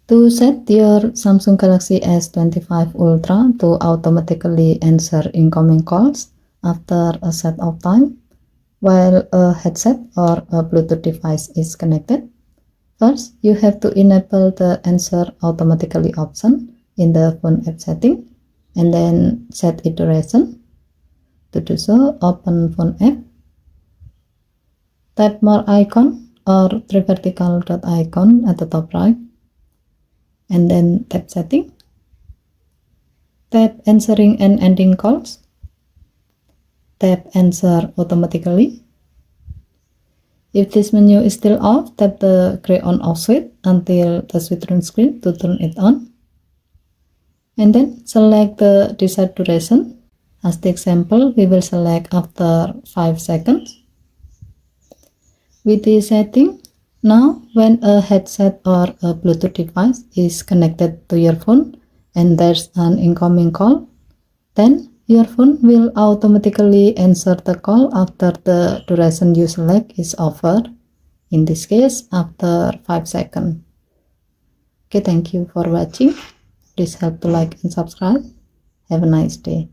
To set your Samsung Galaxy S25 Ultra to automatically answer incoming calls after a set of time while a headset or a Bluetooth device is connected, first you have to enable the answer automatically option in the phone app setting and then set its duration. To do so, open phone app, tap more icon or three vertical dot icon at the top right, and then tap setting, tap answering and ending calls, tap answer automatically. If this menu is still off, tap the gray on off switch until the switch turns green to turn it on, and then select the desired duration. As the example, we will select after 5 seconds. With this setting, now when a headset or a Bluetooth device is connected to your phone and there's an incoming call, then your phone will automatically answer the call after the duration you select is over, in this case after 5 seconds. Okay, thank you for watching. Please help to like and subscribe. Have a nice day.